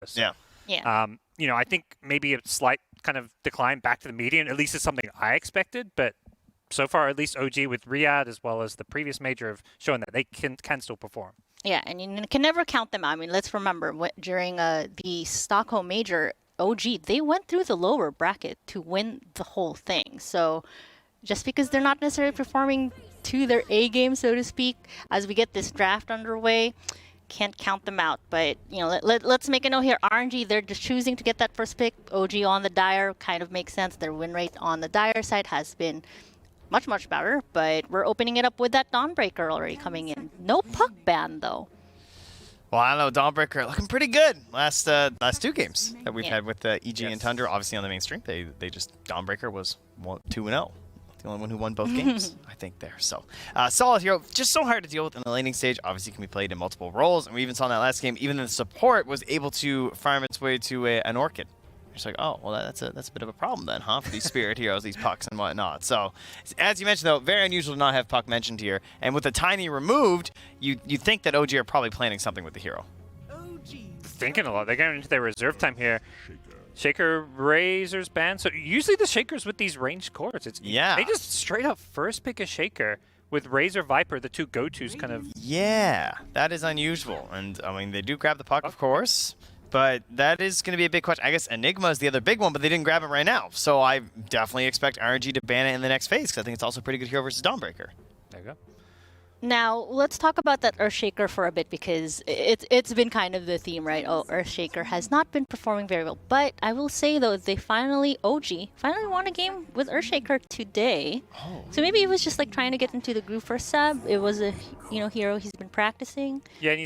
So, Yeah. you know, I think maybe a slight kind of decline back to the median, at least is something I expected, but so far, at least OG with Riyadh as well as the previous major have shown that they can still perform. Yeah, and you can never count them out. I mean, let's remember during the Stockholm major, OG, they went through the lower bracket to win the whole thing. So just because they're not necessarily performing to their A game, so to speak, as we get this draft underway, can't count them out. But, you know, let's make a note here. RNG, they're just choosing to get that first pick. OG on the Dire kind of makes sense. Their win rate on the Dire side has been much, much better. But we're opening it up with that Dawnbreaker already coming in. No puck ban, though. Well, I don't know, Dawnbreaker looking pretty good last 2 games that we've had with EG and Tundra. Obviously on the mainstream, they just Dawnbreaker was 2-0. The only one who won both games, I think, there. So, solid hero. Just so hard to deal with in the laning stage. Obviously, can be played in multiple roles. And we even saw in that last game, even the support was able to farm its way to an Orchid. It's like, oh, well, that's a bit of a problem then, huh? For these spirit heroes, these pucks and whatnot. So, as you mentioned, though, very unusual to not have puck mentioned here. And with the tiny removed, you think that OG are probably planning something with the hero. Thinking a lot. They're getting into their reserve time here. Shaker, Razor's banned. So usually the Shakers with these ranged cores, they just straight up first pick a Shaker with Razor, Viper, the 2 go-tos kind of. Yeah, that is unusual. And, I mean, they do grab the puck, of course. But that is going to be a big question. I guess Enigma is the other big one, but they didn't grab it right now. So I definitely expect RNG to ban it in the next phase, because I think it's also a pretty good hero versus Dawnbreaker. There you go. Now, let's talk about that Earthshaker for a bit, because it's been kind of the theme, right? Oh, Earthshaker has not been performing very well. But I will say, though, OG finally won a game with Earthshaker today. Oh. So maybe he was just like trying to get into the groove for sub. It was a hero he's been practicing. Yeah, and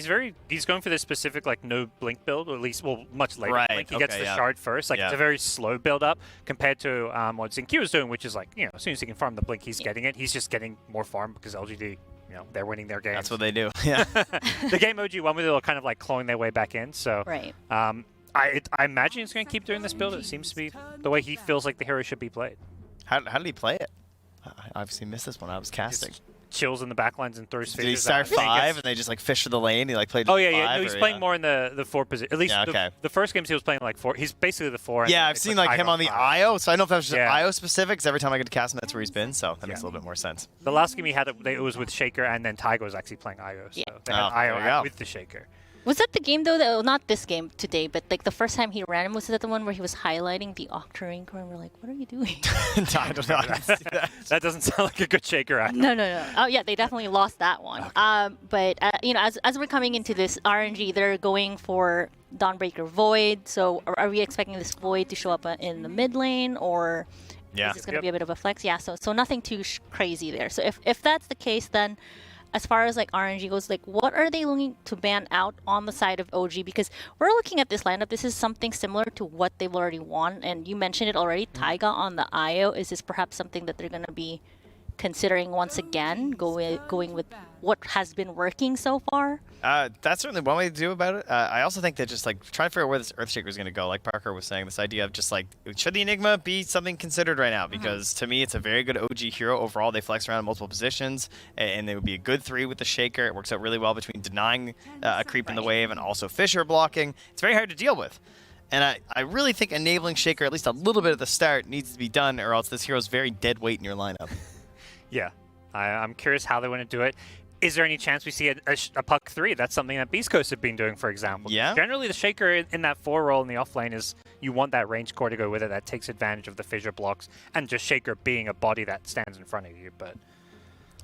he's going for this specific like no blink build, or at least much later. Right. Blink. He gets the shard first. Like it's a very slow build up compared to what Zinky was doing, which is like, you know, as soon as he can farm the blink, he's getting it. He's just getting more farm because LGD. You know, they're winning their games. That's what they do. Yeah. The game OG won with it, kind of like clawing their way back in. So right. I imagine he's going to keep doing this build. It seems to be the way he feels like the hero should be played. How did he play it? I obviously missed this one. I was casting. Just chills in the backlines and throws Did he start 5 and they just like fish for the lane? He like played. Oh yeah. No, he's playing more in the 4 position. At least the first games he was playing like 4. He's basically the 4. Yeah, I've seen like him on the IO, so I don't know if that was just IO specific. Because every time I get to cast him, that's where he's been. So that makes a little bit more sense. The last game he had, it was with Shaker, and then Taigo was actually playing IO. So they had IO with the Shaker. Was that the game, though, not this game today, but like the first time he ran him, was that the one where he was highlighting the Octarine core and we're like, what are you doing? I don't know. That doesn't sound like a good Shaker. No. Oh, yeah, they definitely lost that one. Okay. But, you know, as we're coming into this RNG, they're going for Dawnbreaker Void. So are we expecting this Void to show up in the mid lane, or is this going to be a bit of a flex? Yeah, so nothing too crazy there. So if that's the case, then as far as like RNG goes, like what are they looking to ban out on the side of OG? Because we're looking at this lineup. This is something similar to what they've already won. And you mentioned it already, Taiga on the IO. Is this perhaps something that they're going to be considering once again, going with what has been working so far? That's certainly one way to do about it. I also think that just like trying to figure out where this Earthshaker is going to go, like Parker was saying, this idea of just like, should the Enigma be something considered right now? Because to me, it's a very good OG hero overall. They flex around in multiple positions, and they would be a good 3 with the Shaker. It works out really well between denying a creep in the wave and also Fisher blocking. It's very hard to deal with. And I really think enabling Shaker at least a little bit at the start needs to be done, or else this hero's very dead weight in your lineup. Yeah, I'm curious how they want to do it. Is there any chance we see a puck 3? That's something that Beast Coast have been doing, for example. Yeah. Generally, the Shaker in that 4 role in the off lane is you want that range core to go with it that takes advantage of the fissure blocks and just Shaker being a body that stands in front of you. But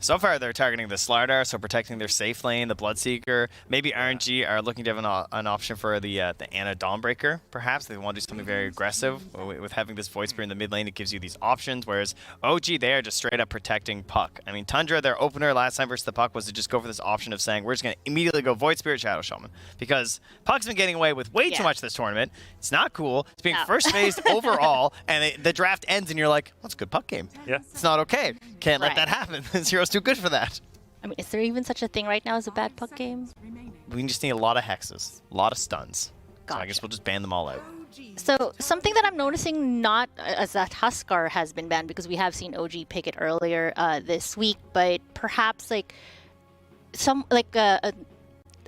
so far, they're targeting the Slardar, so protecting their safe lane, the Bloodseeker. Maybe RNG are looking to have an option for the Ana Dawnbreaker, perhaps. They want to do something very aggressive. With having this Void Spear in the mid lane, it gives you these options, whereas OG, they are just straight up protecting Puck. I mean, Tundra, their opener last time versus the Puck was to just go for this option of saying, we're just going to immediately go Void Spirit Shadow Shaman, because Puck's been getting away with way too much this tournament. It's not cool. It's being first phased overall, and the draft ends, and you're like, well, it's a good Puck game. Yeah. It's not okay. Can't let that happen. This hero's too good for that. I mean, is there even such a thing right now as a bad Puck game? We just need a lot of hexes, a lot of stuns. Gotcha. So I guess we'll just ban them all out. So something that I'm noticing, not as that Huskar has been banned, because we have seen OG pick it earlier this week, but perhaps like some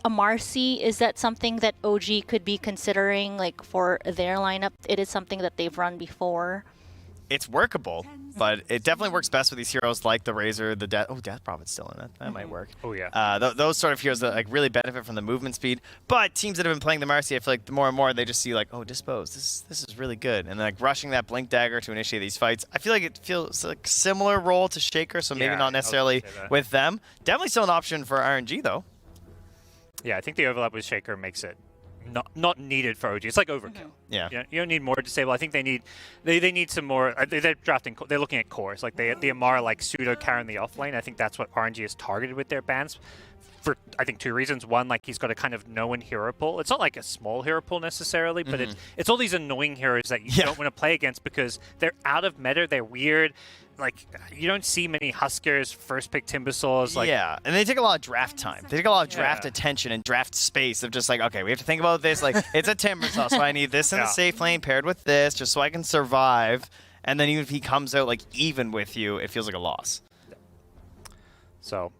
a Marcy, is that something that OG could be considering, like, for their lineup? It is something that they've run before. It's workable, but it definitely works best with these heroes like the Razor, the Death. Oh, Death Prophet's still in it. That might work. Oh, yeah. Those sort of heroes that like really benefit from the movement speed. But teams that have been playing the Marcy, I feel like the more and more they just see like, oh, Dispose. This is really good. And like rushing that Blink Dagger to initiate these fights. I feel like it feels like similar role to Shaker, so maybe not necessarily with them. Definitely still an option for RNG though. Yeah, I think the overlap with Shaker makes it not needed for OG. It's like overkill. Yeah. You don't need more disable. I think they need some more. They're drafting. They're looking at cores. Like the Amara like pseudo carrying the off lane. I think that's what RNG is targeted with their bans. For I think 2 reasons. One, like he's got a kind of known hero pool. It's not like a small hero pool necessarily, but it's all these annoying heroes that you don't want to play against because they're out of meta. They're weird. Like you don't see many Huskers first pick Timbersaws. Like and they take a lot of draft time. They take a lot of draft attention and draft space of just like, okay, we have to think about this. Like it's a Timbersaw, so I need this in the safe lane paired with this, just so I can survive. And then even if he comes out like even with you, it feels like a loss. So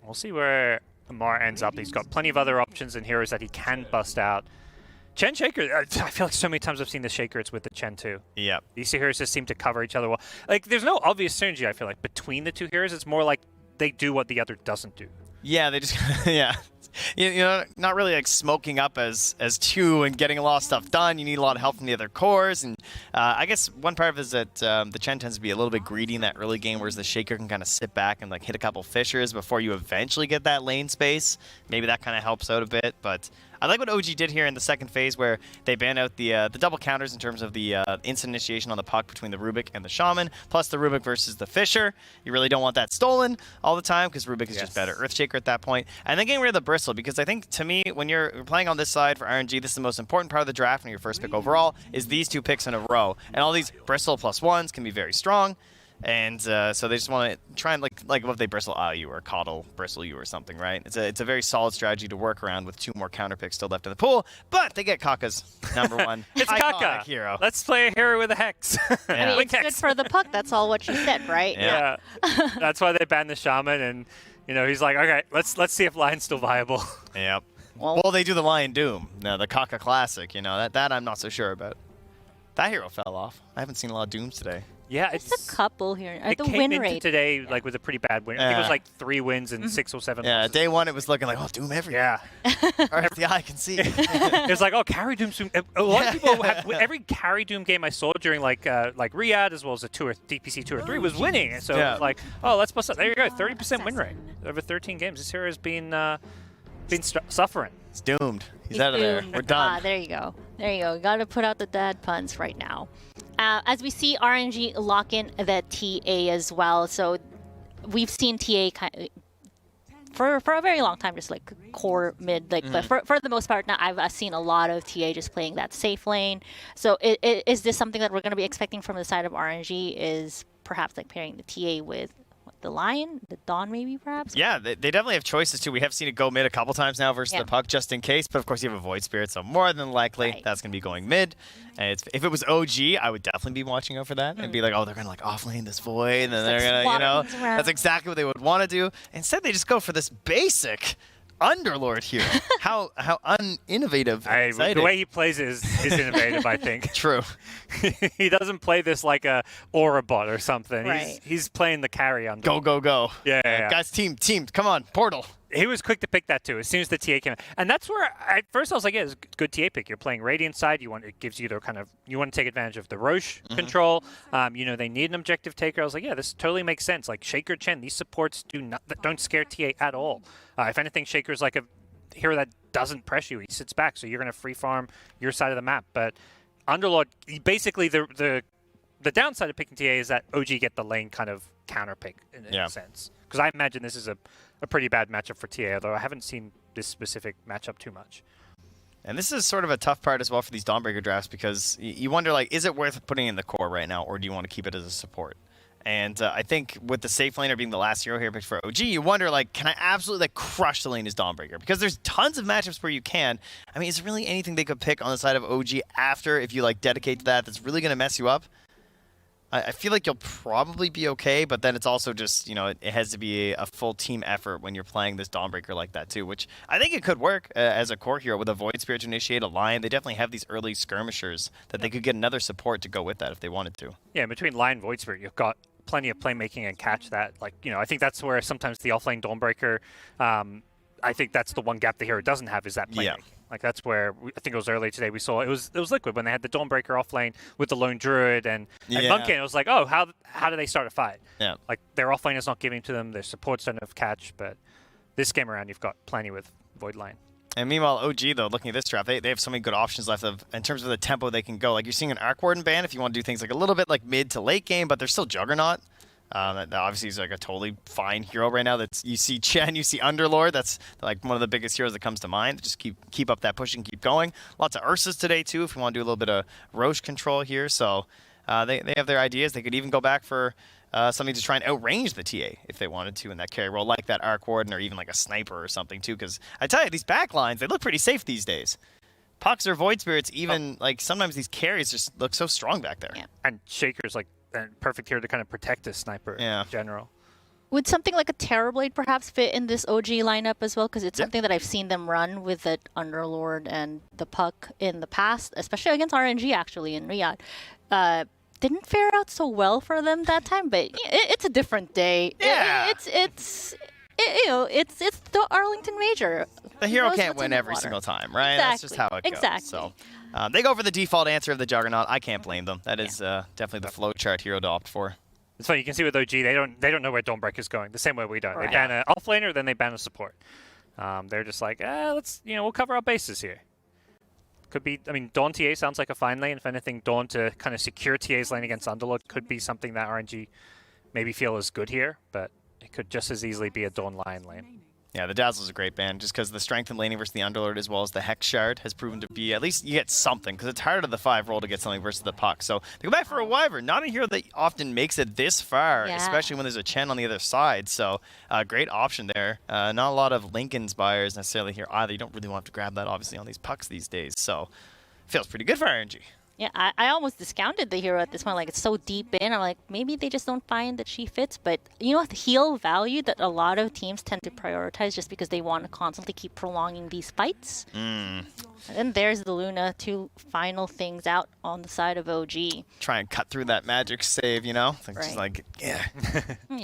we'll see where Amar ends up. He's got plenty of other options and heroes that he can bust out. Chen Shaker, I feel like so many times I've seen the Shaker, it's with the Chen too. Yep. These two heroes just seem to cover each other well. Like, there's no obvious synergy, I feel like, between the two heroes. It's more like they do what the other doesn't do. Yeah, they just, you know, not really like smoking up as two and getting a lot of stuff done. You need a lot of help from the other cores. And I guess one part of it is that the Chen tends to be a little bit greedy in that early game, whereas the Shaker can kind of sit back and like hit a couple fishers before you eventually get that lane space. Maybe that kind of helps out a bit, but I like what OG did here in the second phase where they banned out the double counters in terms of the instant initiation on the puck between the Rubik and the Shaman, plus the Rubik versus the Fisher. You really don't want that stolen all the time because Rubik is just better Earthshaker at that point. And then getting rid of the Bristle, because I think, to me, when you're playing on this side for RNG, this is the most important part of the draft when your first pick overall, is these 2 picks in a row. And all these Bristle +1s can be very strong. And so they just want to try and like what if they bristle you or coddle bristle you or something, right? It's a very solid strategy to work around with 2 more counter picks still left in the pool. But they get Kaka's #1 it's Kaka hero. Let's play a hero with a hex. I mean, it's good for the puck. That's all what you said, right? Yeah. That's why they banned the Shaman, and you know he's like, okay, let's see if Lion's still viable. Yep. Well, they do the Lion Doom, the Kaka Classic. You know that I'm not so sure about. That hero fell off. I haven't seen a lot of Dooms today. Yeah, it's a couple here. It the came win into rate today like with a pretty bad win. I think it was like 3 wins and 6 or 7 losses. Day 1 it was looking like, oh, Doom everywhere. Or if the eye can see. It was like, oh, carry Doom soon. A lot of people have, every carry Doom game I saw during like Riyadh as well as the DPC 2 or 3 was winning. So it was like, oh, let's bust up. There you go, 30% win rate over 13 games. This hero has been suffering. He's doomed. He's out of there. We're done. There you go. There you go. Got to put out the dad puns right now. As we see RNG lock in the TA as well. So we've seen TA for a very long time, just like core mid. But for the most part now, I've seen a lot of TA just playing that safe lane. So is this something that we're going to be expecting from the side of RNG? Is perhaps like pairing the TA with the Lion, the Dawn maybe perhaps? Yeah, they definitely have choices too. We have seen it go mid a couple times now versus the puck just in case, but of course you have a Void Spirit, so more than likely that's going to be going mid. And if it was OG, I would definitely be watching out for that and be like, oh, they're going to like offlane this Void, and then they're going to, you know, that's exactly what they would want to do. Instead, they just go for this basic Underlord here. How uninnovative. The way he plays is innovative, I think. True. He doesn't play this like a Aura bot or something. Right. He's playing the carry Underlord. Go. Yeah. Guys, team, come on, Portal. He was quick to pick that too as soon as the TA came out. And that's where at first I was like, yeah, it's a good TA pick. You're playing Radiant side. It gives you the kind of, you want to take advantage of the Roche control. You know, they need an objective taker. I was like, yeah, this totally makes sense. Like Shaker Chen, these supports don't scare TA at all. If anything, Shaker's like a hero that doesn't press you. He sits back, so you're going to free farm your side of the map. But Underlord, basically the downside of picking TA is that OG get the lane kind of counter pick in a sense. Because I imagine this is a pretty bad matchup for TA, although I haven't seen this specific matchup too much. And this is sort of a tough part as well for these Dawnbreaker drafts because you wonder, like, is it worth putting in the core right now, or do you want to keep it as a support? And I think with the safe laner being the last hero here picked for OG, you wonder, like, can I absolutely like crush the lane as Dawnbreaker? Because there's tons of matchups where you can. I mean, is there really anything they could pick on the side of OG after if you like dedicate to that that's really going to mess you up? I feel like you'll probably be okay, but then it's also just, it has to be a full team effort when you're playing this Dawnbreaker like that too, which I think it could work as a core hero with a Void Spirit to initiate a Lion. They definitely have these early skirmishers that they could get another support to go with that if they wanted to. Yeah, between Lion and Void Spirit, you've got plenty of playmaking and catch that. Like, I think that's where sometimes the offlane Dawnbreaker, I think that's the one gap the hero doesn't have is that playmaking. Yeah. Like that's where I think it was earlier today we saw it was Liquid when they had the Dawnbreaker offlane with the lone Druid and Monkey. It was like, oh, how do they start a fight? Yeah. Like their offlane is not giving to them, their supports don't have catch, but this game around you've got plenty with Void Line. And meanwhile, OG though, looking at this draft, they have so many good options left in terms of the tempo they can go. Like you're seeing an Arc Warden ban if you want to do things like a little bit like mid to late game, but they're still Juggernaut. That obviously is like a totally fine hero right now. You see Chen, you see Underlord. That's like one of the biggest heroes that comes to mind. Just keep up that push and keep going. Lots of Ursas today too, if you want to do a little bit of Roche control here. So they have their ideas. They could even go back for something to try and outrange the TA if they wanted to in that carry role, like that Arc Warden or even like a Sniper or something too. Because I tell you, these backlines, they look pretty safe these days. Pucks or Void Spirits, even like sometimes these carries just look so strong back there. Yeah. And Shaker's like perfect here to kind of protect a sniper in general. Would something like a Terrorblade perhaps fit in this OG lineup as well? Because it's something that I've seen them run with the Underlord and the Puck in the past, especially against RNG actually in Riyadh. Didn't fare out so well for them that time, but it's a different day. Yeah. It's the Arlington Major. The hero can't win every single time, right? Exactly. That's just how it goes. Exactly. So they go for the default answer of the Juggernaut. I can't blame them. That is definitely the flowchart hero to opt for. It's funny, you can see with OG, they don't know where Dawnbreaker is going, the same way we don't. Right. They ban an offlaner, then they ban a support. They're just like, we'll cover our bases here. Could be, Dawn TA sounds like a fine lane. If anything, Dawn to kind of secure TA's lane against Underlord could be something that RNG maybe feel is good here, but it could just as easily be a Dawn Lion lane. Yeah, the Dazzle's a great ban, just because the strength in laning versus the Underlord as well as the Hex Shard has proven to be, at least you get something, because it's harder to the 5 roll to get something versus the Puck. So they go back for a Wyvern, not a hero that often makes it this far, especially when there's a Chen on the other side. So great option there. Not a lot of Linken's buyers necessarily here either. You don't really want to grab that, obviously, on these Pucks these days. So feels pretty good for RNG. Yeah, I almost discounted the hero at this point. Like, it's so deep in. I'm like, maybe they just don't find that she fits. But you know what? The heal value that a lot of teams tend to prioritize just because they want to constantly keep prolonging these fights. And there's the Luna to final things out on the side of OG. Try and cut through that magic save, Just like,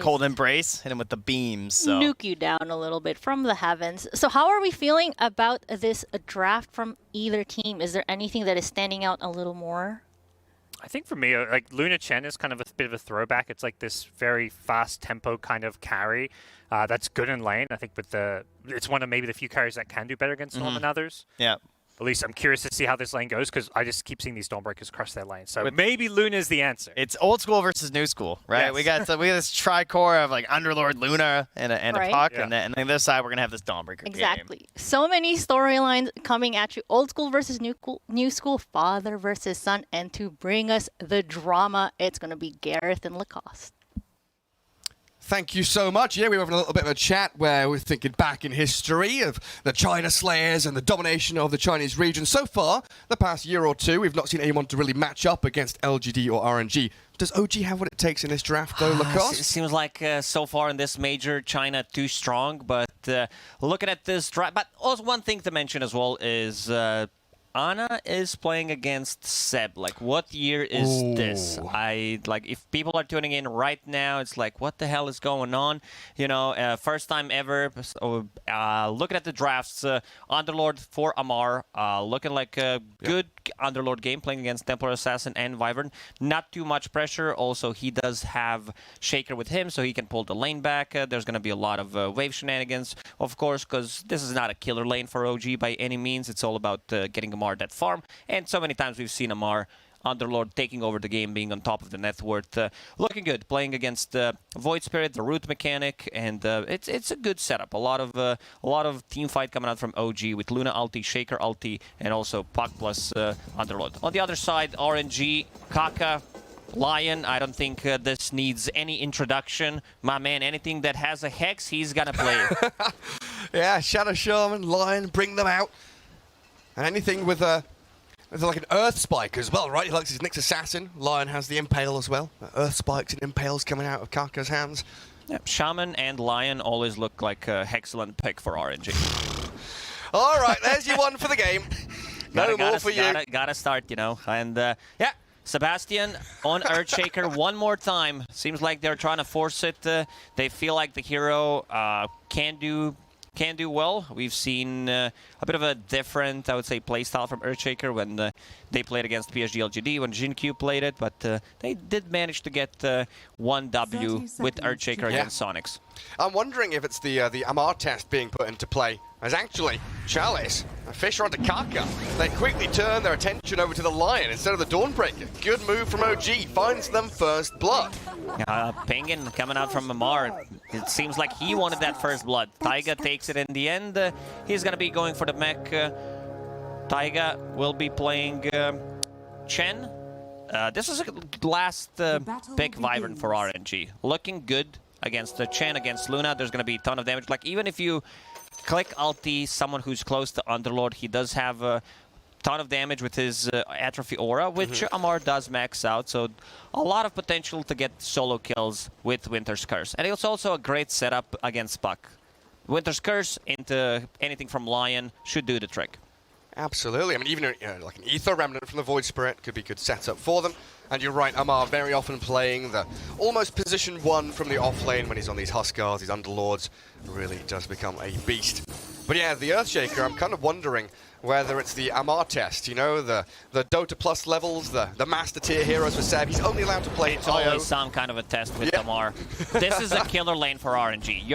cold embrace, hit him with the beams. So. Nuke you down a little bit from the heavens. So how are we feeling about this draft from either team? Is there anything that is standing out a little more? I think for me, like Luna Chen is kind of a bit of a throwback. It's like this very fast tempo kind of carry that's good in lane. I think it's one of maybe the few carries that can do better against Storm than others. Yeah. At least I'm curious to see how this lane goes because I just keep seeing these Dawnbreakers crush their lane. So maybe Luna is the answer. It's old school versus new school, right? Yes. We got this tricore of like Underlord, Luna, and a Puck, and then on the other side we're gonna have this Dawnbreaker Exactly. game. So many storylines coming at you. Old school versus new school, father versus son, and to bring us the drama, it's gonna be Gareth and Lacoste. Thank you so much. Yeah, we were having a little bit of a chat where we're thinking back in history of the China Slayers and the domination of the Chinese region. So far, the past year or two, we've not seen anyone to really match up against LGD or RNG. Does OG have what it takes in this draft, though, Lacoste? It seems like so far in this major, China too strong. But looking at this draft, but also one thing to mention as well is Ana is playing against Seb. Like, what year is this? If people are tuning in right now, it's like, what the hell is going on? First time ever. So, looking at the drafts, Underlord for Amar, looking like a good Underlord game, playing against Templar Assassin and Wyvern. Not too much pressure. Also, he does have Shaker with him, so he can pull the lane back. There's going to be a lot of wave shenanigans, of course, because this is not a killer lane for OG by any means. It's all about getting Amar that farm, and so many times we've seen Amar Underlord taking over the game, being on top of the net worth. Looking good, playing against Void Spirit, the root mechanic, and it's a good setup. A lot of team fight coming out from OG with Luna ulti, Shaker ulti, and also Puck plus Underlord. On the other side, RNG, Kaka, Lion. I don't think this needs any introduction. My man, anything that has a Hex, he's gonna play. Yeah, Shadow Shaman, Lion, bring them out. And anything with There's like an Earth Spike as well, right? He likes his Nyx Assassin. Lion has the Impale as well. Earth Spikes and Impales coming out of Kaka's hands. Yep, Shaman and Lion always look like an excellent pick for RNG. All right, there's your one for the game. No more for you. Gotta start, you know. And yeah, Sebastian on Earthshaker one more time. Seems like they're trying to force it. They feel like the hero can do well. We've seen a bit of a different, I would say, playstyle from Earthshaker when they played against PGL GD, when Jin-Q played it, but they did manage to get 1 W with Earthshaker against Sonics. I'm wondering if it's the Amar test being put into play, as actually Chalice and Fisher onto Kaka. They quickly turn their attention over to the Lion instead of the Dawnbreaker. Good move from OG, finds them first blood. Penguin coming out from Amar. It seems like he wanted that first blood. Taiga takes it in the end. He's going to be going for the mech. Taiga will be playing Chen. This is the last big Wyvern for RNG. Looking good against Chen, against Luna. There's going to be a ton of damage. Like, even if you click ulti someone who's close to Underlord, he does have a ton of damage with his Atrophy Aura, which Amar does max out. So a lot of potential to get solo kills with Winter's Curse. And it's also a great setup against Puck. Winter's Curse into anything from Lion should do the trick. Absolutely. I mean, even like an Ether Remnant from the Void Spirit could be a good setup for them. And you're right, Amar very often playing the almost position 1 from the off lane when he's on these Huskars, these Underlords. Really does become a beast. But yeah, the Earthshaker, I'm kind of wondering whether it's the Amar test, you know, the Dota Plus levels, the Master Tier heroes for Seb. He's only allowed to play It's always some kind of a test with Amar. This is a killer lane for RNG.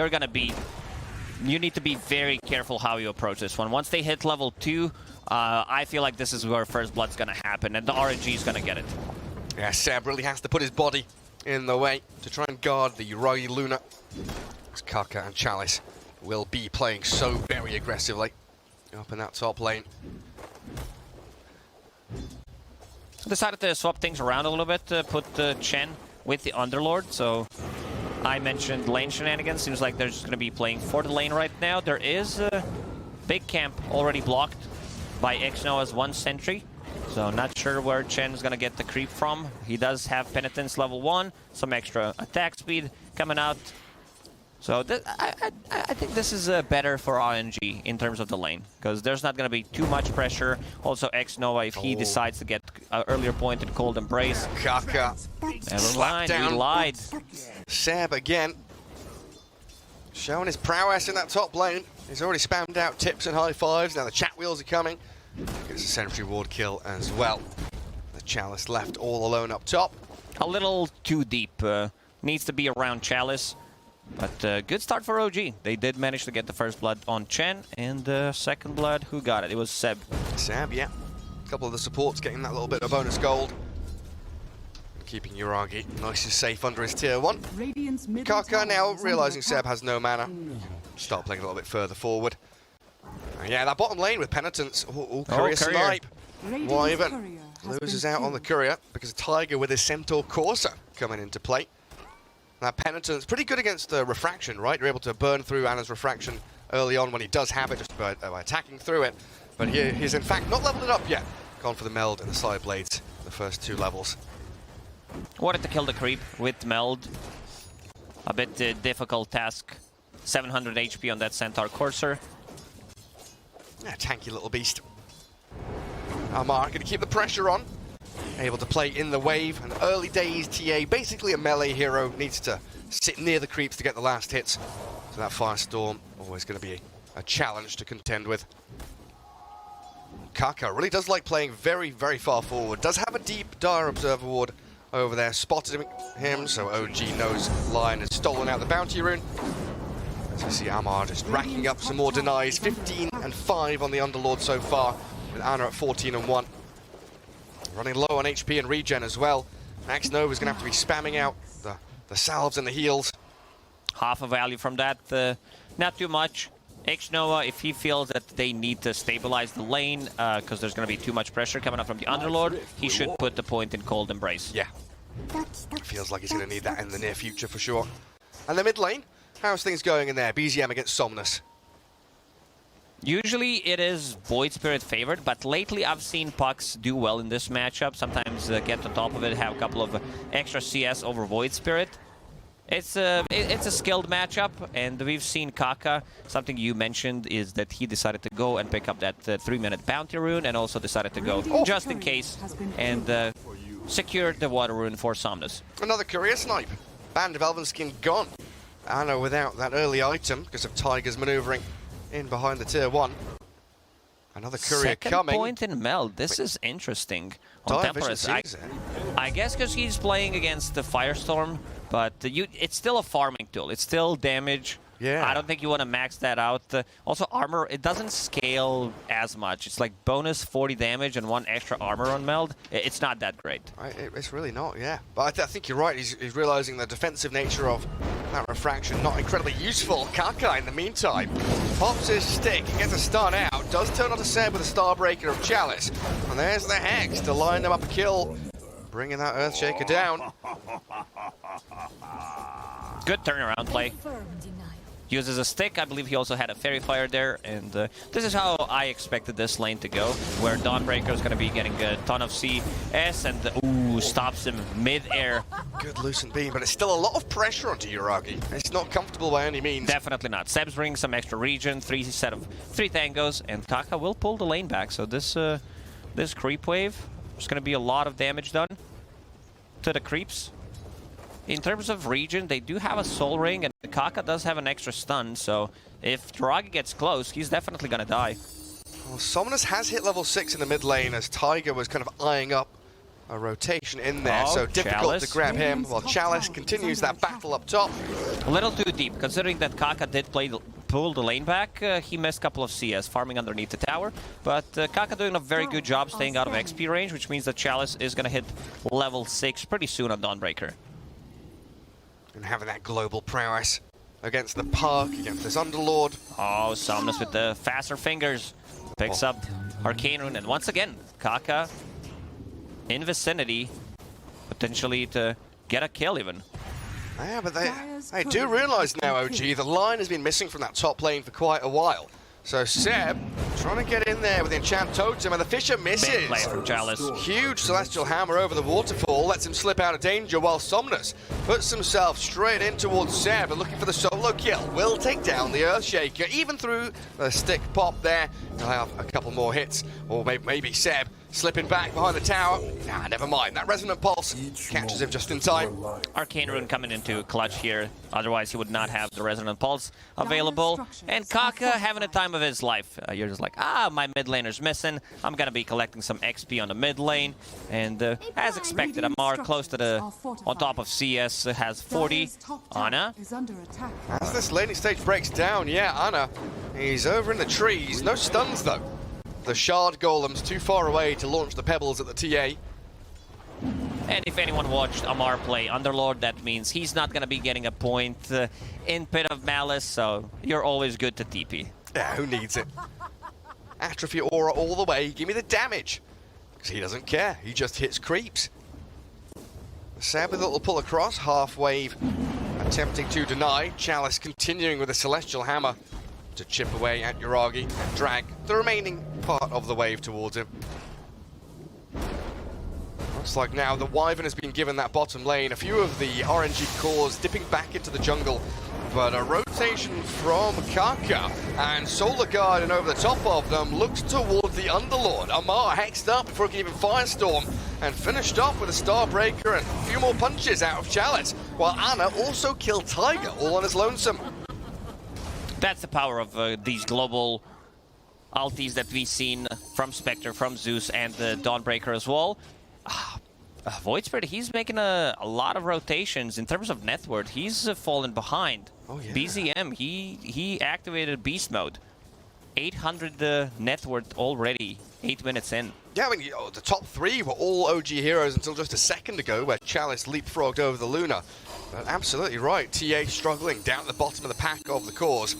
You need to be very careful how you approach this one. Once they hit level 2, I feel like this is where First Blood's going to happen, and the RNG is going to get it. Yeah, Seb really has to put his body in the way to try and guard the Uri Luna. Kaka and Chalice will be playing so very aggressively up in that top lane. Decided to swap things around a little bit, put Chen with the Underlord, so I mentioned lane shenanigans. Seems like they're just going to be playing for the lane right now. There is a big camp already blocked by Xnoa's 1 sentry, so not sure where Chen is going to get the creep from. He does have Penitence level 1, some extra attack speed coming out. So I think this is better for RNG in terms of the lane, because there's not going to be too much pressure. Also, Xnova, if he decides to get an earlier point in Cold Embrace. Kaka. Never mind, we lied. Seb again, showing his prowess in that top lane. He's already spammed out tips and high fives. Now the chat wheels are coming. Gets a sentry ward kill as well. The Chalice left all alone up top. A little too deep. Needs to be around Chalice. But good start for OG. They did manage to get the first blood on Chen, and second blood, who got it? It was Seb. Seb, yeah. A couple of the supports getting that little bit of bonus gold. Keeping Uragi nice and safe under his tier 1. Kaka now realizing Seb has no mana. Start playing a little bit further forward. Yeah, that bottom lane with Penitence. Courier snipe. Wyvern loses out on the Courier because Tiger with his Centaur Corsa coming into play. That Penitence, pretty good against Refraction, right? You're able to burn through Anna's Refraction early on when he does have it, just by attacking through it. But he's in fact not leveled it up yet. Gone for the Meld and the Side Blades, the first 2 levels. Wanted to kill the creep with Meld. A bit difficult task. 700 HP on that Centaur Courser. Yeah, tanky little beast. Amar going to keep the pressure on. Able to play in the wave. An early days TA, basically a melee hero, needs to sit near the creeps to get the last hits. So that Firestorm always going to be a challenge to contend with. Kaka really does like playing very, very far forward. Does have a deep Dire Observer ward over there, spotted him, so OG knows Lion has stolen out the bounty rune. As you see, Amar just racking up some more denies. 15 and 5 on the Underlord so far, with Anna at 14 and 1. Running low on HP and regen as well. Max Nova's going to have to be spamming out the salves and the heals. Half a value from that, not too much. Xnova, if he feels that they need to stabilize the lane, because there's going to be too much pressure coming up from the Underlord, he should put the point in Cold Embrace. Yeah. Feels like he's going to need that in the near future for sure. And the mid lane, how's things going in there? BZM against Somnus. Usually it is Void Spirit favored, but lately I've seen Pucks do well in this matchup. Sometimes get on top of it, have a couple of extra CS over Void Spirit. It's a skilled matchup, and we've seen Kaka. Something you mentioned is that he decided to go and pick up that 3-minute bounty rune, and also decided to go just in case and secure the water rune for Somnus. Another courier snipe. Band of Elven Skin gone. Anna without that early item because of Tiger's maneuvering in behind the tier 1. Another courier Second coming. Point in Meld. This is interesting. On Dire Temperatures, Vision I guess because he's playing against the Firestorm, but it's still a farming tool. It's still damage. Yeah. I don't think you want to max that out. Also, armor, it doesn't scale as much. It's like bonus 40 damage and 1 extra armor on Meld. It's not that great. It's really not, yeah. But I think you're right. He's realizing the defensive nature of that refraction, not incredibly useful. Kaka, in the meantime, pops his stick, gets a stun out, does turn on to Seb with a Starbreaker of Chalice. And there's the Hex to line them up a kill, bringing that Earthshaker down. Good turnaround play. Uses a stick. I believe he also had a Fairy Fire there, and this is how I expected this lane to go, where Dawnbreaker is going to be getting a ton of CS, and stops him mid-air. Good Lucent Beam, but it's still a lot of pressure onto Yuragi. It's not comfortable by any means. Definitely not. Seb's bringing some extra regen, 3 tangos, and Kaka will pull the lane back. So this creep wave, there's going to be a lot of damage done to the creeps. In terms of regen, they do have a Soul Ring, and Kaka does have an extra stun, so if Yuragi gets close, he's definitely gonna die. Well, Somnus has hit level 6 in the mid lane as Tiger was kind of eyeing up a rotation in there, so difficult Chalice to grab him, while Chalice continues that battle up top. A little too deep, considering that Kaka did pull the lane back. He missed a couple of CS, farming underneath the tower, but Kaka doing a very good job staying out of XP range, which means that Chalice is gonna hit level 6 pretty soon on Dawnbreaker. And having that global prowess against the Puck, against this Underlord. Oh, Somnus with the faster fingers. Picks up Arcane Rune, and once again, Kaka in vicinity, potentially to get a kill even. Yeah, but they do realize now, OG, the line has been missing from that top lane for quite a while. So Seb trying to get in there with the Enchant Totem, and the Fisher misses. Big play from Chalice. Huge Celestial Hammer over the waterfall, lets him slip out of danger, while Somnus puts himself straight in towards Seb and looking for the solo kill. Will take down the Earthshaker, even through the stick pop there. He'll have a couple more hits, or maybe Seb slipping back behind the tower. Nah, never mind. That Resonant Pulse catches him just in time. Arcane Rune coming into clutch here. Otherwise, he would not have the Resonant Pulse available. And Kaka having a time of his life. You're just like, my mid laner's missing. I'm going to be collecting some XP on the mid lane. And as expected, Amar close to the, on top of CS, has 40. Ana. As this laning stage breaks down, Ana, he's over in the trees. No stuns, though. The Shard Golem's too far away to launch the pebbles at the TA. And if anyone watched Amar play Underlord, that means he's not going to be getting a point in Pit of Malice, so you're always good to TP. Yeah, who needs it? Atrophy Aura all the way, give me the damage. Because he doesn't care, he just hits creeps. Seb with a little pull across, half wave attempting to deny. Chalice continuing with a Celestial Hammer to chip away at Yuragi and drag the remaining part of the wave towards him. Looks like now the Wyvern has been given that bottom lane. A few of the RNG cores dipping back into the jungle, but a rotation from Kaka and Solar Guardian over the top of them looks towards the Underlord. Amar hexed up before he can even Firestorm and finished off with a Starbreaker and a few more punches out of Chalice, while Ana also killed Tiger all on his lonesome. That's the power of these global ultis that we've seen from Spectre, from Zeus, and the Dawnbreaker as well. Void Spirit, he's making a lot of rotations. In terms of net worth, he's fallen behind. Oh, yeah. BZM, he activated Beast Mode. 800 net worth already, 8 minutes in. Yeah, I mean, the top 3 were all OG heroes until just a second ago, where Chalice leapfrogged over the Luna. But absolutely right, TA struggling down at the bottom of the pack of the cores.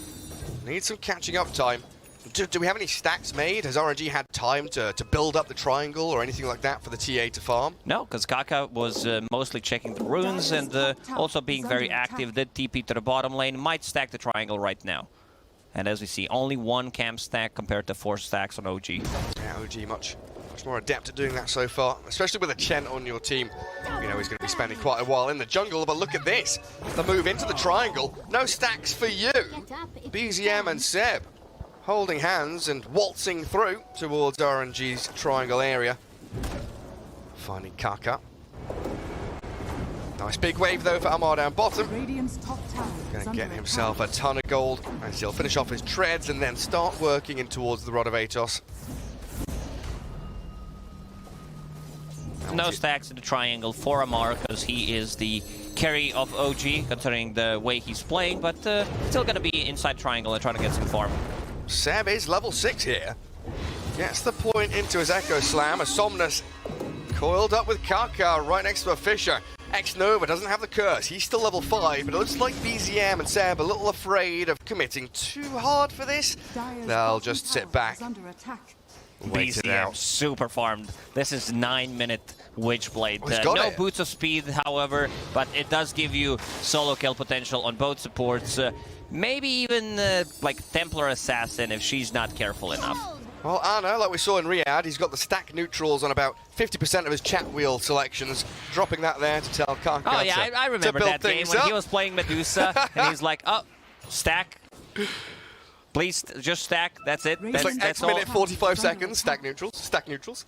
Need some catching up time. Do we have any stacks made? Has RNG had time to build up the triangle or anything like that for the TA to farm? No, because Kaka was mostly checking the runes and also being very active. Did TP to the bottom lane, might stack the triangle right now. And as we see, only 1 camp stack compared to 4 stacks on OG. Yeah, OG much more adept at doing that so far, especially with a Chen on your team. You know he's going to be spending quite a while in the jungle, but look at this. The move into the triangle. No stacks for you. BZM and Seb holding hands and waltzing through towards RNG's triangle area. Finding Kaka. Nice big wave though for Amar down bottom. Going to get himself a ton of gold as he'll finish off his treads and then start working in towards the Rod of Atos. No stacks in the triangle for Amar because he is the carry of OG considering the way he's playing, but still going to be inside triangle and trying to get some farm. Seb is level 6 here. Gets the point into his Echo Slam. A Somnus coiled up with Kaka right next to a Fisher. X-Nova doesn't have the curse. He's still level 5, but it looks like BZM and Seb a little afraid of committing too hard for this. They'll just sit back. Wait it BZM out. super farmed. This is 9-minute Witchblade. Oh, no boots of speed, however, but it does give you solo kill potential on both supports. Maybe even like Templar Assassin if she's not careful enough. Well, Anna, like we saw in Riyadh, he's got the stack neutrals on about 50% of his chat wheel selections, dropping that there to tell Kaka Oh yeah, I remember that game when he was playing Medusa, and he's like, oh, stack. Please, just stack. That's it. It's like X minute 45 seconds, stack neutrals.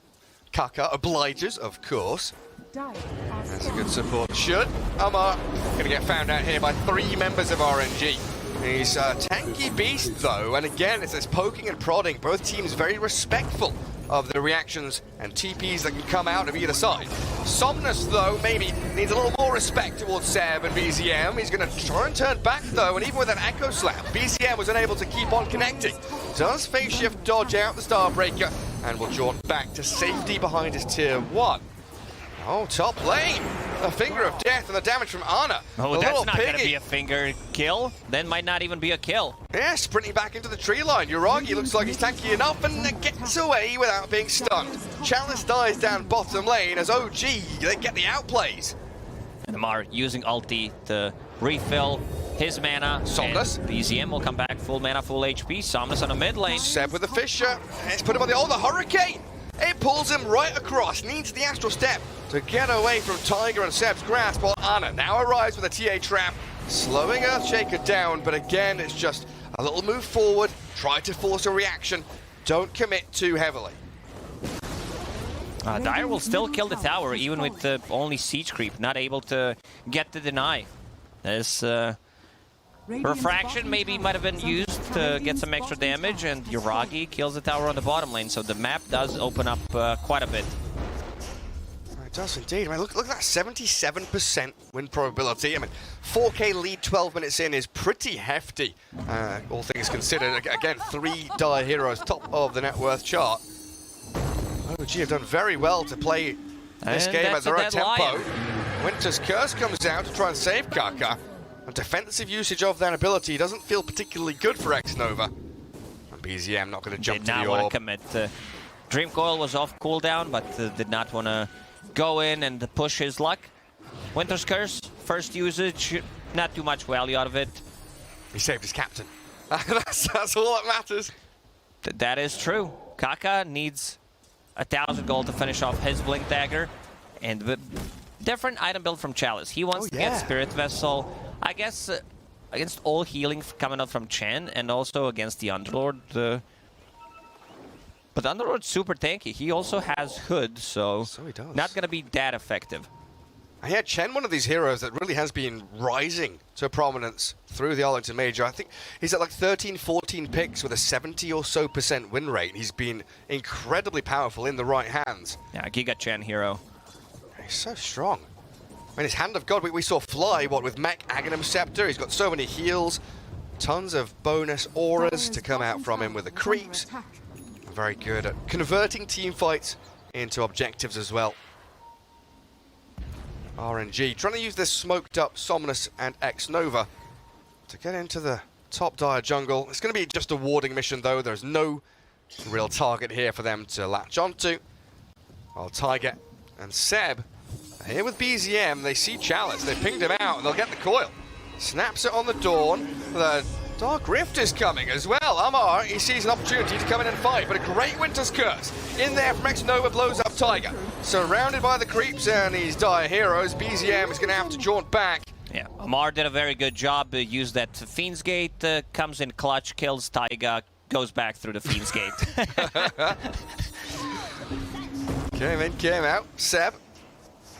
Kaka obliges, of course. That's a good support. Should Amar gonna get found out here by 3 members of RNG. He's a tanky beast though, and again it's this poking and prodding. Both teams very respectful of the reactions and TPs that can come out of either side. Somnus though maybe needs a little more respect towards Seb and BZM. He's going to try and turn back though, and even with that Echo Slam, BZM was unable to keep on connecting. Does phase shift dodge out the Starbreaker and will jaunt back to safety behind his tier 1. Oh, top lane. A finger of death and the damage from Ana. Oh, that's not going to be a finger kill. Then might not even be a kill. Yeah, sprinting back into the tree line. Uragi looks like he's tanky enough and gets away without being stunned. Chalice dies down bottom lane as OG, they get the outplays. And Amar using ulti to refill his mana. Somnus. BZM will come back full mana, full HP. Somnus on the mid lane. Seb with the Fisher. Let's put him on the... Oh, the Hurricane! It pulls him right across. Needs the Astral Step to get away from Tiger and Seb's grasp, while Ana now arrives with a TA trap, slowing Earthshaker down, but again, it's just a little move forward, try to force a reaction, don't commit too heavily. Dire will still kill the tower, even with only siege creep, not able to get the deny. This refraction maybe might have been used to get some extra damage, and Uragi kills the tower on the bottom lane, so the map does open up quite a bit. It does indeed. I mean, look at that 77% win probability. I mean, 4K lead 12 minutes in is pretty hefty, all things considered. Again, 3 Dire heroes, top of the net worth chart. OG have done very well to play this game at their own tempo. Winter's Curse comes out to try and save Kaka. And defensive usage of that ability doesn't feel particularly good for X-Nova. And BZM not going to jump to the orb. Did not want to commit. Dream Coil was off cooldown, but did not want to go in and push his luck. Winter's Curse, first usage, not too much value out of it. He saved his captain. that's all that matters. That is true. Kaka needs 1,000 gold to finish off his Blink Dagger. And the different item build from Chalice. He wants to get Spirit Vessel. I guess against all healing coming out from Chen and also against the Underlord. But Underlord's super tanky. He also has Hood, so he does. Not going to be that effective. Yeah, Chen, one of these heroes that really has been rising to prominence through the Arlington Major. I think he's at like 13, 14 picks with a 70% or so win rate. He's been incredibly powerful in the right hands. Yeah, Giga Chen hero. He's so strong. I mean, his Hand of God, we saw fly, with Mech Aghanim Scepter. He's got so many heals, tons of bonus auras to come out from him with the creeps. Very good at converting team fights into objectives as well. RNG trying to use this smoked up Somnus and X-Nova to get into the top Dire jungle. It's going to be just a warding mission though. There's no real target here for them to latch onto. While Tiger and Seb are here with BZM. They see Chalice. They pinged him out and they'll get the coil. Snaps it on the Dawn. The Dark Rift is coming as well. Amar, he sees an opportunity to come in and fight, but a great Winter's Curse in there from X-Nova blows up Tiger. Surrounded by the creeps and these dire heroes, BZM is going to have to jaunt back. Yeah, Amar did a very good job. Used that Fiend's Gate, comes in clutch, kills Taiga, goes back through the Fiend's Gate. Came in, came out. Seb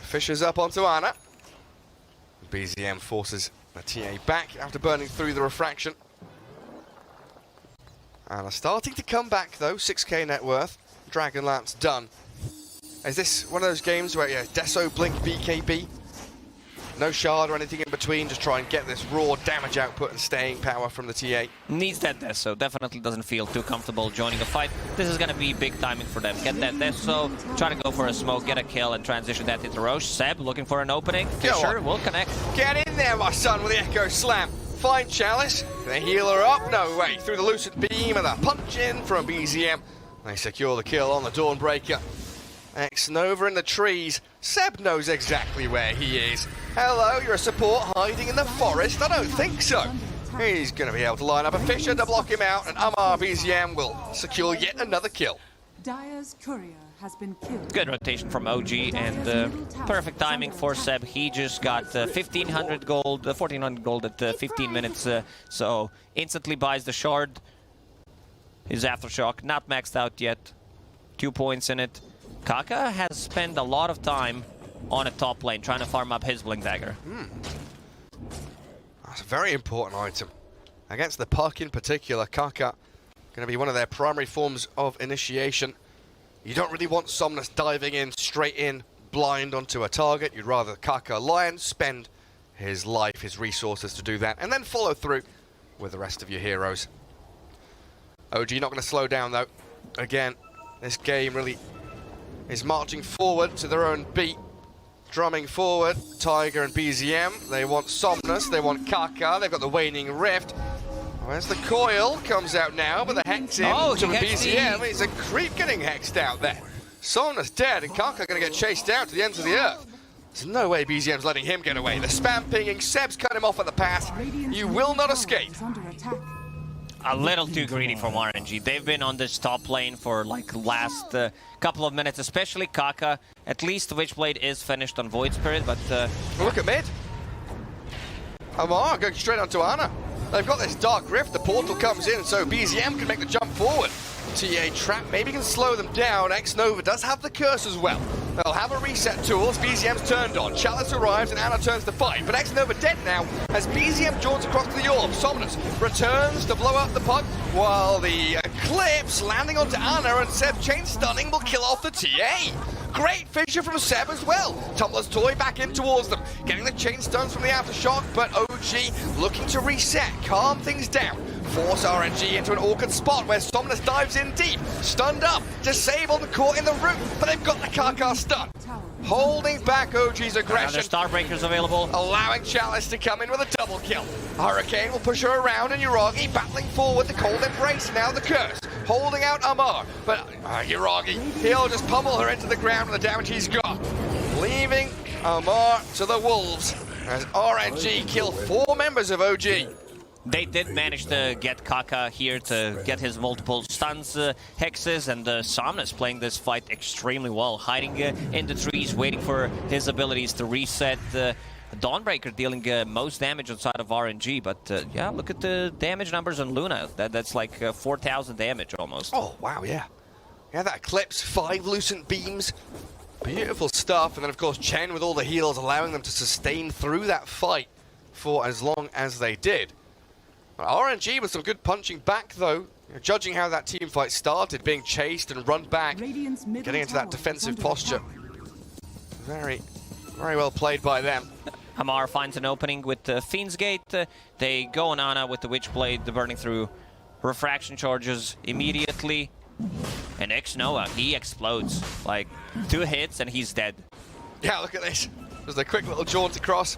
fishes up onto Ana. BZM forces the TA back after burning through the refraction. Ana starting to come back though, 6k net worth. Dragonlance done. Is this one of those games where, yeah, Deso, Blink, BKB? No shard or anything in between, just try and get this raw damage output and staying power from the TA. Needs that Deso, definitely doesn't feel too comfortable joining the fight. This is gonna be big timing for them. Get that Deso, try to go for a smoke, get a kill, and transition that into Roche. Seb looking for an opening. Fisher will connect. Get in there, my son, with the Echo Slam. Find Chalice, the healer up, no way, through the Lucent Beam and a punch in from BZM. They secure the kill on the Dawnbreaker. X-Nova in the trees. Seb knows exactly where he is. Hello, you're a support hiding in the forest? I don't think so. He's going to be able to line up a Fisher to block him out, and Amar BZM will secure yet another kill. Dire's courier has been killed. Good rotation from OG, and perfect timing for Seb. He just got 1,500 gold, 1,400 gold at 15 minutes, so instantly buys the shard. His Aftershock, not maxed out yet. 2 points in it. Kaka has spent a lot of time on a top lane trying to farm up his Blink Dagger. That's a very important item. Against the Puck in particular, Kaka going to be one of their primary forms of initiation. You don't really want Somnus diving in, straight in, blind onto a target. You'd rather Kaka Lion spend his life, his resources to do that, and then follow through with the rest of your heroes. OG not going to slow down though. Again, this game really is marching forward to their own beat. Drumming forward, Tiger and BZM. They want Somnus, they want Kaka, they've got the Waning Rift. Where's the coil? Comes out now, but the Hex in to BZM. It's a creep getting hexed out there. Somnus dead, and Kaka going to get chased out to the ends of the earth. There's no way BZM's letting him get away. The spam pinging, Seb's cut him off at the pass. You will not escape. A little too greedy from RNG. They've been on this top lane for like last couple of minutes, especially Kaka. At least Witchblade is finished on Void Spirit, but... Look at mid. Amar going straight onto Ana. They've got this Dark Rift, the portal comes in, so BZM can make the jump forward. TA trap maybe can slow them down. X-Nova does have the curse as well. They'll have a reset tool as BZM's turned on. Chalice arrives and Ana turns to fight, but X-Nova dead now as BZM jaunts across to the orb. Somnus returns to blow up the puck while the Eclipse landing onto Ana, and Seb chain stunning will kill off the TA. Great Fisher from Seb as well. Tumbler's toy back in towards them, getting the chain stuns from the Aftershock, but OG looking to reset, calm things down. Force RNG into an awkward spot where Somnus dives in deep. Stunned up, disabled and caught in the root, but they've got the Kaka stun. Holding back OG's aggression. Another Starbreaker's available. Allowing Chalice to come in with a double kill. Hurricane will push her around, and Yuragi battling forward the Cold Embrace, now the curse. Holding out Amar, but Yuragi, he'll just pummel her into the ground with the damage he's got. Leaving Amar to the Wolves as RNG kill 4 members of OG. They did manage to get Kaka here to get his multiple stuns, hexes, and Somnus playing this fight extremely well, hiding in the trees, waiting for his abilities to reset. Dawnbreaker dealing most damage outside of RNG, but yeah, look at the damage numbers on Luna. That's like 4,000 damage almost. Oh, wow, yeah. Yeah, that Eclipse, 5 Lucent Beams. Beautiful stuff, and then of course Chen with all the heals allowing them to sustain through that fight for as long as they did. RNG with some good punching back though, judging how that team fight started, being chased and run back, getting into that defensive posture. Very well played by them. Amar finds an opening with Fiend's Gate. They go on Ana with the Witchblade, burning through refraction charges immediately. And X-Nova, he explodes. Like 2 hits and he's dead. Yeah, look at this. Just a quick little jaunt across.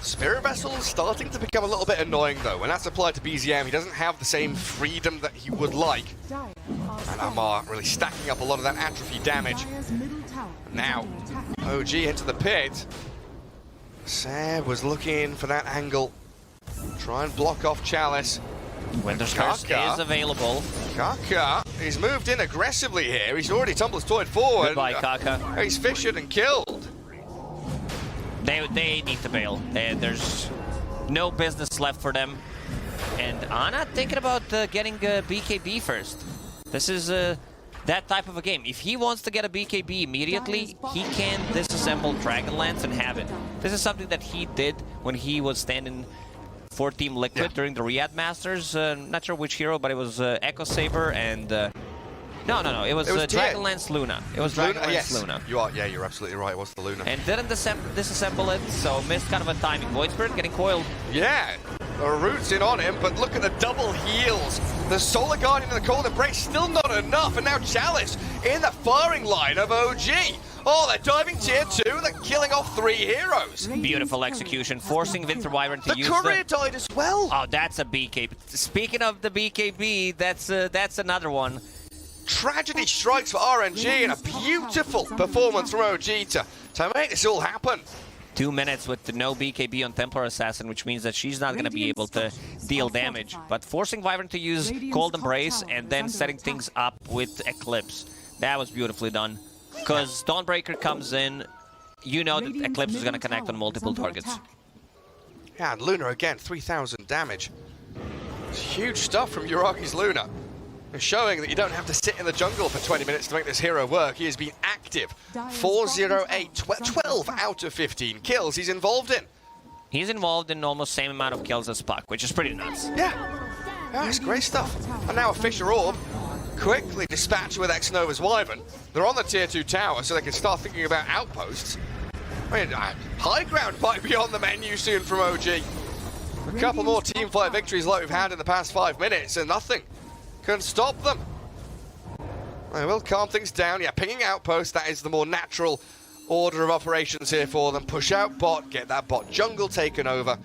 Spirit Vessel is starting to become a little bit annoying though. When that's applied to BZM, he doesn't have the same freedom that he would like. And Amar really stacking up a lot of that atrophy damage. Now, OG into the pit. Seb was looking for that angle. Try and block off Chalice. Winter's Curse is available. Kaka, he's moved in aggressively here. He's already tumbled his toy forward. Goodbye, Kaka. He's fissured and killed. They need to bail. There's no business left for them. And Ana thinking about getting a BKB first. This is that type of a game. If he wants to get a BKB immediately, he can disassemble Dragonlance and have it. This is something that he did when he was standing for Team Liquid during the Riyadh Masters. Not sure which hero, but it was Echo Saber and... No. It was Dragonlance Luna. It was Dragonlance Luna. You're absolutely right. It was the Luna. And didn't disassemble it, so missed kind of a timing. Void Spirit getting coiled. Yeah, the root's in on him, but look at the double heals. The Solar Guardian and the Cold Embrace still not enough, and now Chalice in the firing line of OG. Oh, they're diving tier 2, they're killing off 3 heroes. Beautiful execution, forcing Winter Wyvern to use the... courier died as well. Oh, that's a BKB. Speaking of the BKB, that's another one. Tragedy strikes for RNG, and a beautiful performance from OG to make this all happen. 2 minutes with the no BKB on Templar Assassin, which means that she's not going to be able to deal damage. But forcing Wyvern to use Cold Embrace and then setting things up with Eclipse. That was beautifully done. Because Dawnbreaker comes in, you know that Eclipse is going to connect on multiple targets. Yeah, and Luna again, 3,000 damage. It's huge stuff from Yuragi's Luna. And showing that you don't have to sit in the jungle for 20 minutes to make this hero work. He has been active. 408, 12 out of 15 kills he's involved in. He's involved in almost the same amount of kills as Puck, which is pretty nuts. Yeah, that's great stuff. And now a Fisher Orb, quickly dispatched with X-Nova's Wyvern. They're on the tier 2 tower, so they can start thinking about outposts. I mean, high ground might be on the menu soon from OG. A couple more team fight victories like we've had in the past 5 minutes, and nothing can stop them. They will calm things down. Yeah, pinging outposts, that is the more natural order of operations here for them. Push out bot, get that bot jungle taken over.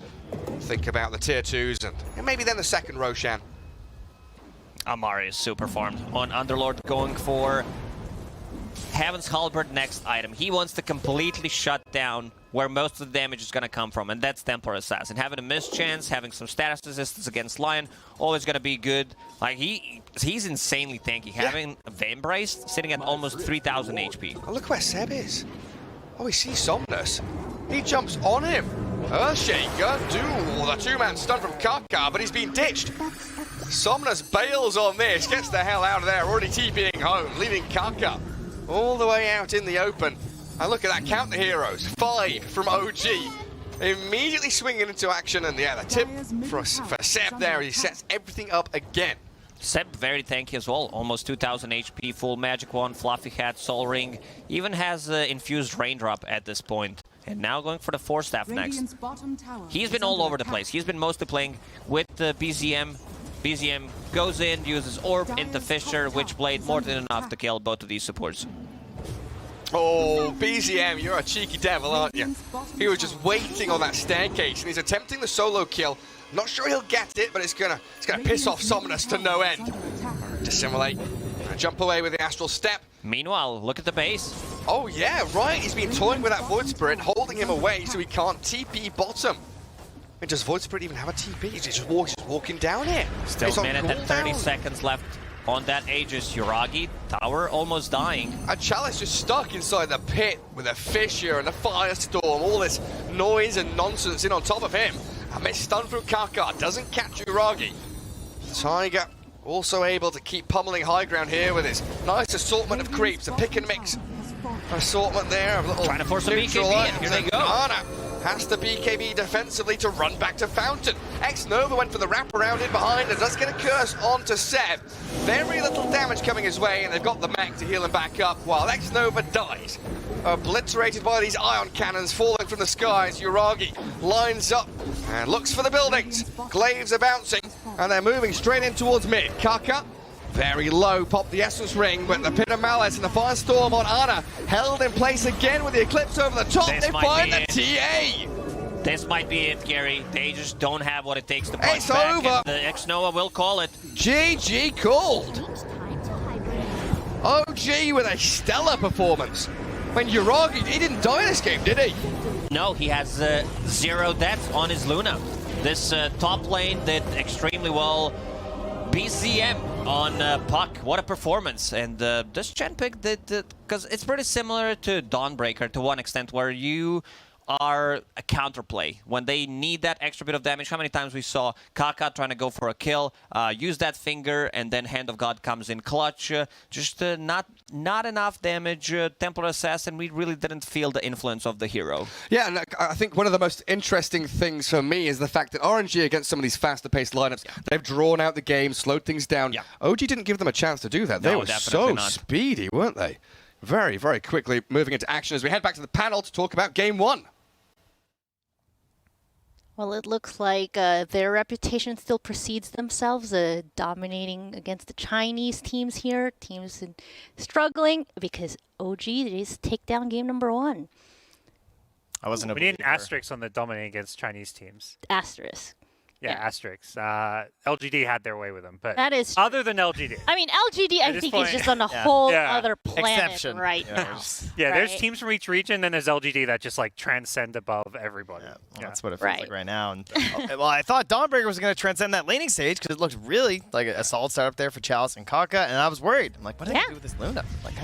Think about the tier 2s and maybe then the second Roshan. Amari is super farmed on Underlord, going for Heaven's Halberd next item. He wants to completely shut down where most of the damage is going to come from, and that's Templar Assassin. Having a miss chance, having some status resistance against Lion, always going to be good. Like, he's insanely tanky. Having Vambrace sitting at almost 3,000 HP. Oh, look where Seb is. Oh, he sees Somnus. He jumps on him. Earthshaker, the 2-man stun from Kaka, but he's been ditched. Somnus bails on this, gets the hell out of there, already TPing home, leaving Kaka all the way out in the open. And look at that, count the heroes. 5 from OG. Immediately swinging into action, and yeah, the tip for Seb there, he sets everything up again. Seb very tanky as well, almost 2,000 HP, full Magic Wand, Fluffy Hat, Soul Ring, even has infused Raindrop at this point. And now going for the 4-staff next. He's been all over the place. He's been mostly playing with the BZM. BZM goes in, uses Orb into Fisher, Witchblade, more than enough to kill both of these supports. Oh, BZM, you're a cheeky devil, aren't you? He was just waiting on that staircase, and he's attempting the solo kill. Not sure he'll get it, but it's gonna piss off Somnus to no end. Dissimulate, jump away with the Astral Step. Meanwhile, look at the base. Oh yeah, right, he's been toying with that Void Spirit, holding him away so he can't TP bottom. And does Void Spirit even have a TP? He's just walking down here. Still a minute and 30 seconds left on that Aegis. Yuragi, tower almost dying. And Chalice just stuck inside the pit with a Fissure and a Firestorm, all this noise and nonsense in on top of him. A missed stun from Kaka, doesn't catch Yuragi. Tiger also able to keep pummeling high ground here with his nice assortment of creeps, a pick and mix assortment there of little trying to force a BKB, and here they go. Ana has the BKB defensively to run back to Fountain. X-Nova went for the wraparound in behind and does get a curse onto Seb. Very little damage coming his way, and they've got the mech to heal him back up while X-Nova dies. Obliterated by these ion cannons falling from the skies. Yuragi lines up and looks for the buildings. Glaives are bouncing, and they're moving straight in towards mid. Kaka, very low, popped the Essence Ring, but the Pit of Malice and the Firestorm on Ana held in place again with the Eclipse over the top. They find the TA! This might be it, Gary. They just don't have what it takes to punch it's back. Over. The X-Nova will call it. GG called. OG with a stellar performance. When Yuragi, he didn't die this game, did he? No, he has 0 deaths on his Luna. This top lane did extremely well. BCM on Puck. What a performance. And this Chen pick did, because it's pretty similar to Dawnbreaker to one extent, where you are a counterplay. When they need that extra bit of damage, how many times we saw Kaka trying to go for a kill, use that finger, and then Hand of God comes in clutch. Just not enough damage. Templar Assassin, we really didn't feel the influence of the hero. Yeah, and I think one of the most interesting things for me is the fact that RNG against some of these faster-paced lineups, they've drawn out the game, slowed things down. OG didn't give them a chance to do that. They were so speedy, weren't they? Very, very quickly moving into action as we head back to the panel to talk about Game 1. Well, it looks like their reputation still precedes themselves, dominating against the Chinese teams here. Teams struggling because OG is takedown game number 1. I wasn't. We need an asterisk on the dominating against Chinese teams. Asterisk. Yeah, asterisks. LGD had their way with them, but that is other than LGD. I mean, LGD, I think, is just on a whole other planet right now. Yeah, there's teams from each region, then there's LGD that just like transcend above everybody. Well, that's what it feels like right now. And, well, I thought Dawnbreaker was going to transcend that laning stage because it looked really like a solid start up there for Chalice and Kaka, and I was worried. I'm like, what are they going to do with this Luna? Like,